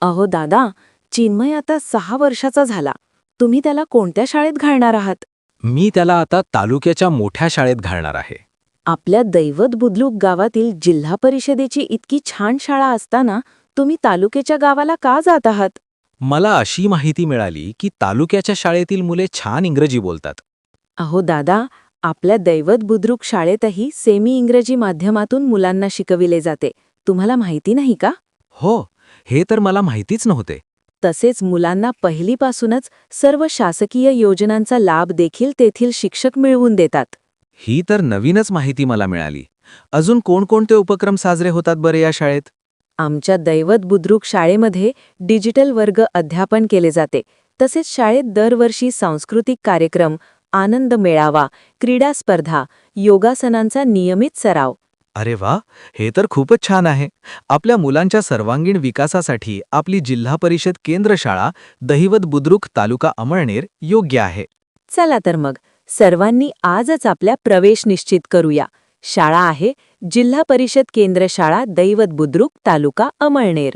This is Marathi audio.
अहो दादा, चिन्मय आता 6 वर्षाचा झाला. तुम्ही त्याला कोणत्या शाळेत घालणार आहात? मी त्याला आता तालुक्याच्या मोठ्या शाळेत घालणार आहे. आपल्या दैवत बुद्रुक गावातील जिल्हा परिषदेची इतकी छान शाळा असताना तुम्ही तालुक्याच्या गावाला का जात आहात? मला अशी माहिती मिळाली की तालुक्याच्या शाळेतील मुले छान इंग्रजी बोलतात. अहो दादा, आपल्या दैवत बुद्रुक शाळेतही सेमी इंग्रजी माध्यमातून मुलांना शिकविले जाते. तुम्हाला माहिती नाही का? हो, हे तर मला माहितीच नव्हते. तसेच मुलांना पहिलीपासूनच सर्व शासकीय योजनांचा लाभ देखील तेथील शिक्षक मिळवून देतात. ही तर नवीनच माहिती मला मिळाली. अजून कोणकोणते उपक्रम साजरे होतात बरे या शाळेत? आमच्या दैवत बुद्रुक शाळेमध्ये डिजिटल वर्ग अध्यापन केले जाते. तसेच शाळेत दरवर्षी सांस्कृतिक कार्यक्रम, आनंद मेळावा, क्रीडा स्पर्धा, योगासनांचा नियमित सराव. अरे वा, हे तर खूपच छान आहे. आपल्या मुलांच्या सर्वांगीण विकासासाठी आपली जिल्हा परिषद केंद्र शाळा दहिवत बुद्रुक तालुका अमळनेर योग्य आहे. चला तर मग सर्वांनी आजच आपल्या प्रवेश निश्चित करूया. शाळा आहे जिल्हा परिषद केंद्र शाळा दैवत बुद्रुक तालुका अमळनेर.